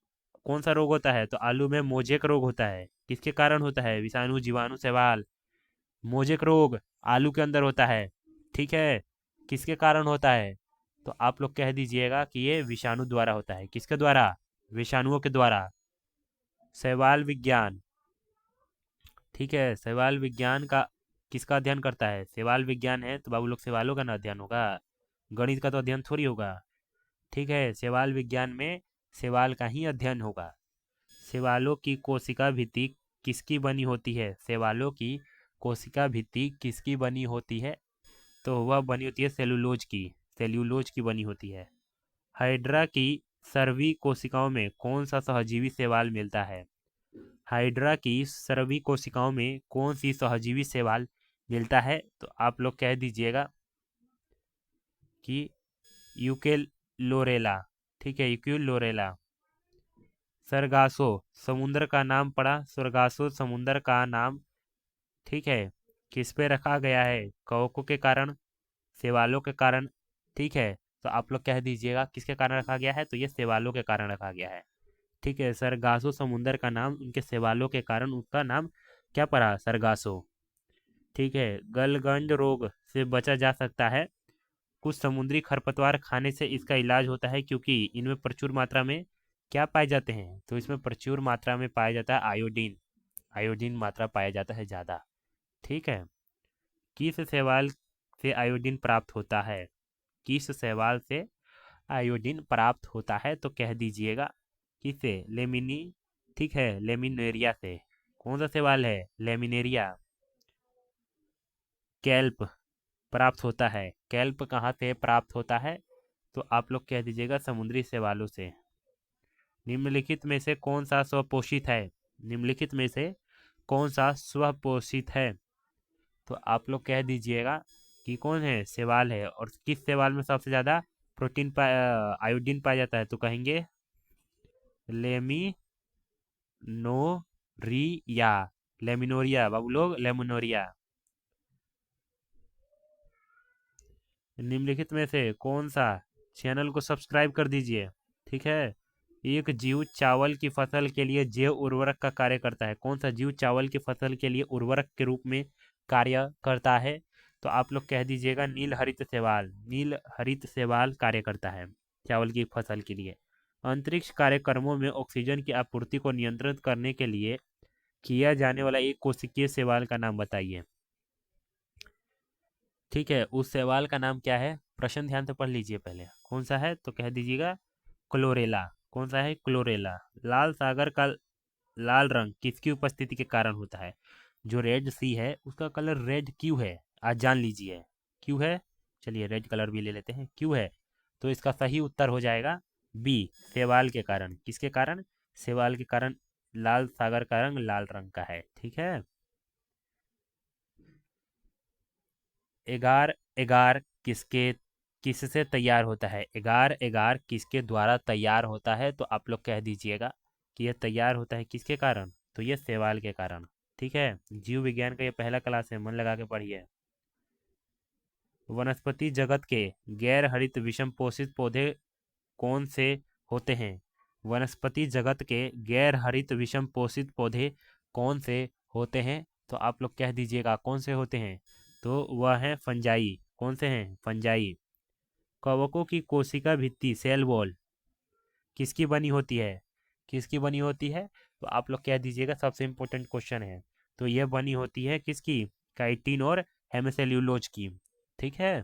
कौन सा रोग होता है? तो आलू में मोजेक रोग होता है। किसके कारण होता है? विषाणु, जीवाणु, शैवाल। मोजेक रोग आलू के अंदर होता है। ठीक है, किसके कारण होता है? तो आप लोग कह दीजिएगा कि ये विषाणु द्वारा होता है। किसके द्वारा? विषाणुओं के द्वारा। शैवाल विज्ञान, ठीक है, शैवाल विज्ञान का किसका अध्ययन करता है? शैवाल विज्ञान है तो बाबू लोग शैवालों का ना अध्ययन होगा, गणित का तो अध्ययन थोड़ी होगा। ठीक है, शैवाल विज्ञान में शैवाल का ही अध्ययन होगा। शैवालों की कोशिका भित्ति किसकी बनी होती है? शैवालों की कोशिका भित्ति किसकी बनी होती है? तो वह बनी होती है सेलुलोज की, सेल्यूलोज की बनी होती है। हाइड्रा की सर्वी कोशिकाओं में कौन सा सहजीवी शैवाल मिलता है? हाइड्रा की सर्वी कोशिकाओं में कौन सी सहजीवी शैवाल मिलता है? तो आप लोग कह दीजिएगा कि यूकेलोरेला। ठीक है, यूक्यूलोरेला। सरगासो समुद्र का नाम पड़ा, सरगासो समुद्र का नाम। ठीक है, किस पे रखा गया है? कवकों के कारण, शैवालों के कारण। ठीक है, तो आप लोग कह दीजिएगा किसके कारण रखा गया है? तो ये शैवालों के कारण रखा गया है। ठीक है, सरगासो समुद्र का नाम उनके शैवालों के कारण उसका नाम क्या पड़ा? सरगासो। ठीक है, गलगंड रोग से बचा जा सकता है। कुछ समुद्री खरपतवार खाने से इसका इलाज होता है क्योंकि इनमें प्रचुर मात्रा में क्या पाए जाते हैं? तो इसमें प्रचुर मात्रा में पाया जाता है आयोडीन, आयोडीन मात्रा पाया जाता है ज़्यादा। ठीक है, किस शैवाल से आयोडीन प्राप्त होता है? किस शैवाल से आयोडीन प्राप्त होता है? तो कह दीजिएगा किससे? लेमिनी, ठीक है, लेमिनेरिया से। कौन सा शैवाल है? लेमिनेरिया। कैल्प प्राप्त होता है। कैल्प कहाँ से प्राप्त होता है? तो आप लोग कह दीजिएगा समुद्री शैवालों से। निम्नलिखित में से कौन सा स्वपोषित है? निम्नलिखित में से कौन सा स्वपोषित है? तो आप लोग कह दीजिएगा कि कौन है, शैवाल है। और किस शैवाल में सबसे ज़्यादा आयोडीन पाया जाता है? तो कहेंगे लेमिनोरिया। लेमिनोरिया बाबू लोग, लेमिनोरिया। निम्नलिखित में से कौन सा, चैनल को सब्सक्राइब कर दीजिए, ठीक है। एक जीव चावल की फसल के लिए जैव उर्वरक का कार्य करता है। कौन सा जीव चावल की फसल के लिए उर्वरक के रूप में कार्य करता है? तो आप लोग कह दीजिएगा नील हरित शैवाल। नील हरित शैवाल कार्य करता है चावल की फसल के लिए। अंतरिक्ष कार्यक्रमों में ऑक्सीजन की आपूर्ति को नियंत्रित करने के लिए किया जाने वाला एक कोशिकीय शैवाल का नाम बताइए। ठीक है, उस शैवाल का नाम क्या है? प्रश्न ध्यान से पढ़ लीजिए पहले, कौन सा है? तो कह दीजिएगा क्लोरेला। कौन सा है? क्लोरेला। लाल सागर का लाल रंग किसकी उपस्थिति के कारण होता है? जो रेड सी है उसका कलर रेड क्यों है? आज जान लीजिए क्यों है। चलिए रेड कलर भी ले लेते हैं, क्यों है? तो इसका सही उत्तर हो जाएगा बी, शैवाल के कारण। किसके कारण? शैवाल के कारण लाल सागर का रंग लाल रंग का है, ठीक है। एगार एगार किसके किससे तैयार होता है? एगार एगार किसके द्वारा तैयार होता है? तो आप लोग कह दीजिएगा कि यह तैयार होता है किसके कारण? तो यह शैवाल के कारण, ठीक है। जीव विज्ञान का ये पहला क्लास है, मन लगा के पढ़िए। वनस्पति जगत के गैर हरित विषम पोषित पौधे कौन से होते हैं? वनस्पति जगत के गैर हरित विषम पोषित पौधे कौन से होते हैं? तो आप लोग कह दीजिएगा कौन से होते हैं? तो वह है फंजाई। कौन से हैं? फंजाई। कवकों की कोशिका भित्ति सेल वॉल किसकी बनी होती है? किसकी बनी होती है? तो आप लोग कह दीजिएगा, सबसे इंपॉर्टेंट क्वेश्चन है। तो यह बनी होती है किसकी? काइटिन और हेमिसेल्यूलोज की, ठीक है।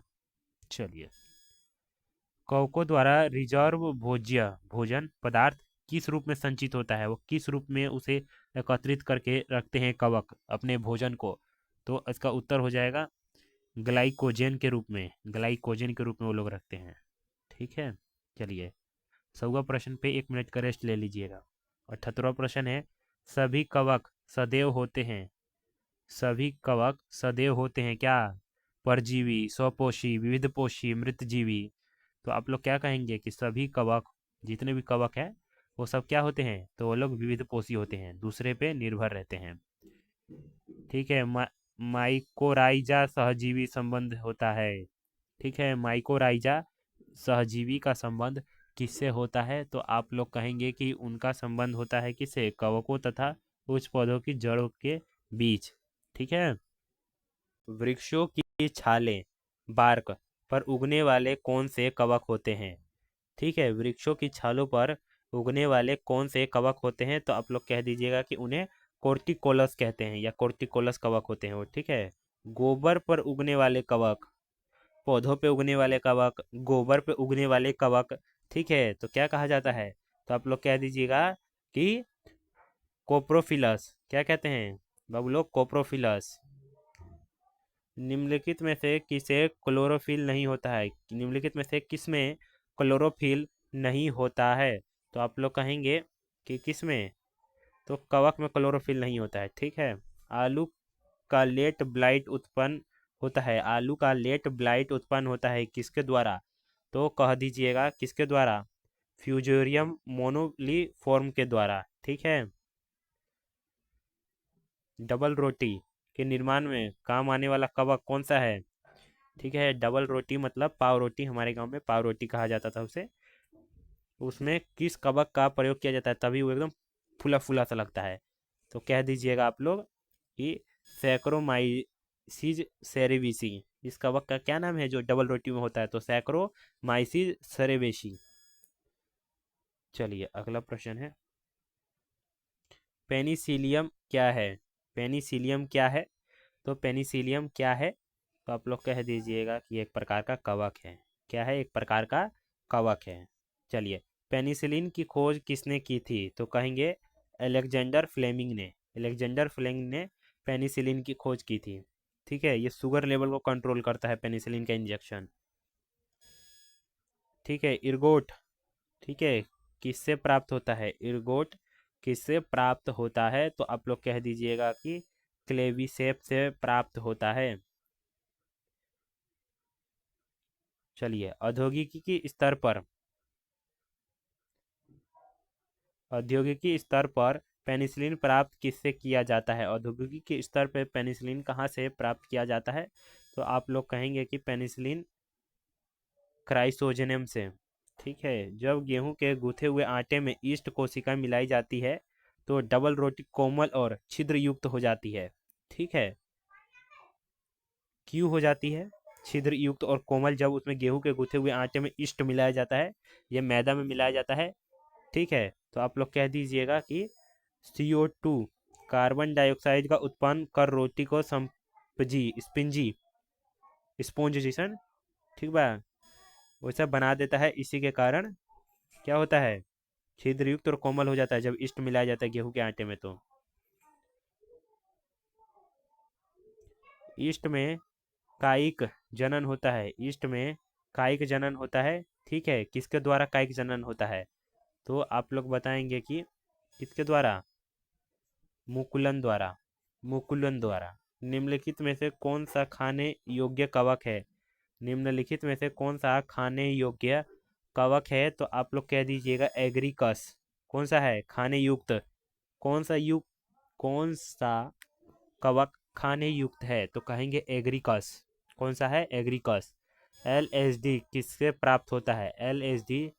चलिए, कवकों द्वारा रिजर्व भोज्य भोजन पदार्थ किस रूप में संचित होता है? वो किस रूप में उसे एकत्रित करके रखते हैं कवक अपने भोजन को? तो इसका उत्तर हो जाएगा ग्लाइकोजन के रूप में। ग्लाइकोजन के रूप में वो लोग रखते हैं, ठीक है। चलिए, 100वां प्रश्न पे 1 मिनट का रेस्ट ले लीजिएगा। 78वां प्रश्न है, सभी कवक सदैव होते हैं। सभी कवक सदैव होते हैं क्या? परजीवी, स्वपोषी, विविधपोषी, मृतजीवी। तो आप लोग क्या कहेंगे कि सभी कवक, जितने भी कवक हैं वो सब क्या होते हैं? तो वो लोग विविधपोषी होते हैं, दूसरे पे निर्भर रहते हैं, ठीक है। माइकोराइजा सहजीवी संबंध होता है, ठीक है। माइकोराइजा सहजीवी का संबंध किससे होता है? तो आप लोग कहेंगे कि उनका संबंध होता है किससे? कवकों तथा उच्च पौधों की जड़ों के बीच, ठीक है। वृक्षों की छालें, बार्क पर उगने वाले कौन से कवक होते हैं? ठीक है, वृक्षों की छालों पर उगने वाले कौन से कवक होते हैं? तो आप लोग कह दीजिएगा कि उन्हें कोर्टिकोलस कहते हैं, या कोर्टिकोलस कवक होते हैं वो, ठीक है। गोबर पर उगने वाले कवक, पौधों पे उगने वाले कवक, गोबर पे उगने वाले कवक, ठीक है, तो क्या कहा जाता है? तो आप लोग कह दीजिएगा कि कोप्रोफिलस। क्या कहते हैं बाबू लोग? कोप्रोफिलस। निम्नलिखित में से किसे क्लोरोफिल नहीं होता है? निम्नलिखित में से किस में क्लोरोफिल नहीं होता है? तो आप लोग कहेंगे कि किस में? तो कवक में क्लोरोफिल नहीं होता है, ठीक है। आलू का लेट ब्लाइट उत्पन्न होता है। आलू का लेट ब्लाइट उत्पन्न होता है किसके द्वारा? तो कह दीजिएगा किसके द्वारा? फ्यूजेरियम मोनोलीफॉर्म के द्वारा, ठीक है। डबल रोटी के निर्माण में काम आने वाला कवक कौन सा है? ठीक है, डबल रोटी मतलब पाव रोटी, हमारे गांव में पाव रोटी कहा जाता था उसे। उसमें किस कवक का प्रयोग किया जाता है तभी वो एकदम फूला फूला सा लगता है? तो कह दीजिएगा आप लोग कि सैक्रोमाइसिस सेरेविसी। इस कवक का क्या नाम है जो डबल रोटी में होता है? तो सैक्रोमाइसिस सेरेवेसी। चलिए, अगला प्रश्न है, पेनिसिलियम क्या है? पेनिसिलियम क्या है? तो पेनिसिलियम क्या है? तो आप लोग कह दीजिएगा कि एक प्रकार का कवक है। क्या है? एक प्रकार का कवक है। चलिए, पेनिसिलिन की खोज किसने की थी? तो कहेंगे अलेक्जेंडर फ्लेमिंग ने। अलेक्जेंडर फ्लेमिंग ने पेनिसिलिन की खोज की थी, ठीक है। ये शुगर लेवल को कंट्रोल करता है पेनिसिलिन का इंजेक्शन। ठीक है, इर्गोट, ठीक है, किससे प्राप्त होता है? इर्गोट किससे प्राप्त होता है? तो आप लोग कह दीजिएगा कि क्लेविसेप से प्राप्त होता है। चलिए, औद्योगिकी की स्तर पर, औद्योगिकी स्तर पर पेनिसिलिन प्राप्त किससे किया जाता है? औद्योगिकी के स्तर पर पेनिसिलिन कहाँ से प्राप्त किया जाता है? तो आप लोग कहेंगे कि पेनिसिलिन क्राइसोजेनम से। ठीक है, जब गेहूं के गूथे हुए आटे में ईस्ट कोशिका मिलाई जाती है तो डबल रोटी कोमल और छिद्र युक्त हो जाती है। ठीक है, क्यों हो जाती है छिद्र युक्त और कोमल? जब उसमें गेहूं के गूथे हुए आटे में ईस्ट मिलाया जाता है, ये मैदा में मिलाया जाता है। ठीक है, तो आप लोग कह दीजिएगा कि CO2 कार्बन डाइऑक्साइड का उत्पन्न कर रोटी को संपजी स्पिंजी स्पॉन्ज जैसन, ठीक बा, वैसा बना देता है। इसी के कारण क्या होता है? छिद्रयुक्त और कोमल हो जाता है जब ईस्ट मिलाया जाता है गेहूं के आटे में। तो ईस्ट में कायिक जनन होता है, ईस्ट में कायिक जनन होता है। ठीक है, किसके द्वारा कायिक जनन होता है? तो आप लोग बताएंगे कि किसके द्वारा? मुकुलन द्वारा, मुकुलन द्वारा। निम्नलिखित में से कौन सा खाने योग्य कवक है? निम्नलिखित में से कौन सा खाने योग्य कवक है? तो आप लोग कह दीजिएगा एग्रीकस। कौन सा है खाने युक्त? कौन सा युक्त, कौन सा कवक खाने युक्त है? तो कहेंगे एग्रीकस। कौन सा है? एग्रीकस। LSD किससे प्राप्त होता है? LSD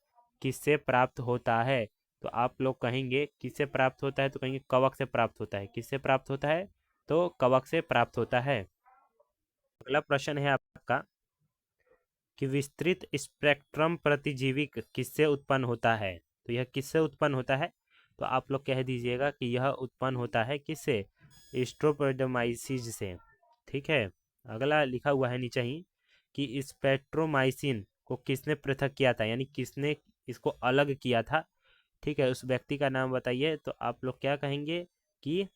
किससे प्राप्त होता है? तो आप लोग कहेंगे किससे प्राप्त होता है? तो कहेंगे कवक से प्राप्त होता है। किससे प्राप्त होता है? तो कवक से प्राप्त होता है। अगला प्रश्न है आपका कि विस्तृत स्पेक्ट्रम प्रतिजीविक किससे उत्पन्न होता है? तो यह किससे उत्पन्न होता है? तो आप लोग कह दीजिएगा कि यह उत्पन्न होता है किससे? स्ट्रोपोडोमाइसिस से। ठीक है, अगला लिखा हुआ है नीचे ही कि स्पेक्ट्रोमाइसिन को किसने पृथक किया था, यानी किसने इसको अलग किया था? ठीक है, उस व्यक्ति का नाम बताइए। तो आप लोग क्या कहेंगे कि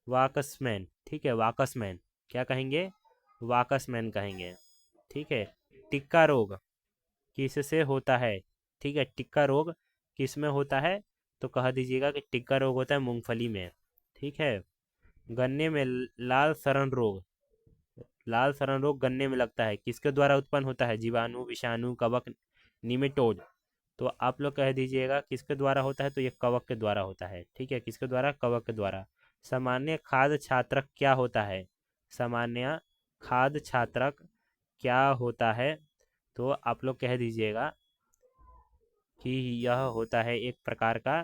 वाकसमैन। ठीक है, वाकसमैन। क्या कहेंगे? वाकसमैन कहेंगे। ठीक है, टिक्का रोग किससे होता है? ठीक है, टिक्का रोग किस में होता है? तो कह दीजिएगा कि टिक्का रोग होता है मूंगफली में। ठीक है, गन्ने में लाल सड़न रोग, लाल सड़न रोग गन्ने में लगता है, किसके द्वारा उत्पन्न होता है? जीवाणु, विषाणु, कवक, निमेटोड। तो आप लोग कह दीजिएगा किसके द्वारा होता है? तो ये कवक के द्वारा होता है। ठीक है, किसके द्वारा? कवक के द्वारा। सामान्य खाद्य छात्रक क्या होता है? सामान्य खाद्य छात्रक क्या होता है? तो आप लोग कह दीजिएगा कि यह होता है एक प्रकार का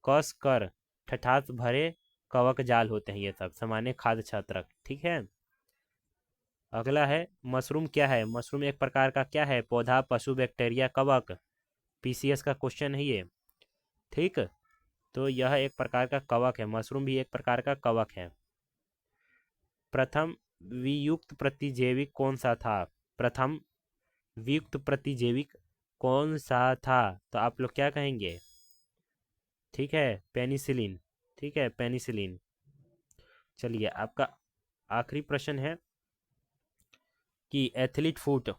कस कर ठठास भरे कवक जाल होते हैं ये सब सामान्य खाद्य छात्रक। ठीक है, अगला है मशरूम क्या है? मशरूम एक प्रकार का क्या है? पौधा, पशु, बैक्टीरिया, कवक। PCS का क्वेश्चन है ये। ठीक, तो यह एक प्रकार का कवक है, मशरूम भी एक प्रकार का कवक है। प्रथम वियुक्त प्रतिजैविक कौन सा था? प्रथम वियुक्त प्रतिजैविक कौन सा था? तो आप लोग क्या कहेंगे? ठीक है, पेनिसिलिन। ठीक है, पेनिसिलिन। चलिए, आपका आखिरी प्रश्न है कि एथलीट फुट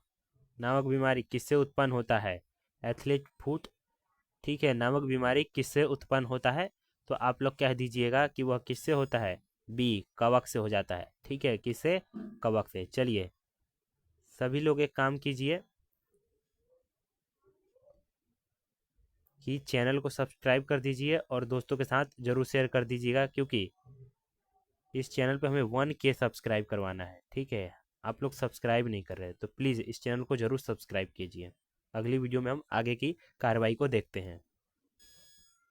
नामक बीमारी किससे उत्पन्न होता है? एथलीट फुट, ठीक है, नामक बीमारी किससे उत्पन्न होता है? तो आप लोग कह दीजिएगा कि वह किससे होता है? बी, कवक से हो जाता है। ठीक है, किससे? कवक से। चलिए, सभी लोग एक काम कीजिए कि चैनल को सब्सक्राइब कर दीजिए और दोस्तों के साथ ज़रूर शेयर कर दीजिएगा, क्योंकि इस चैनल पे हमें 1K सब्सक्राइब करवाना है। ठीक है, आप लोग सब्सक्राइब नहीं कर रहे, तो प्लीज़ इस चैनल को ज़रूर सब्सक्राइब कीजिए। अगली वीडियो में हम आगे की कार्रवाई को देखते हैं।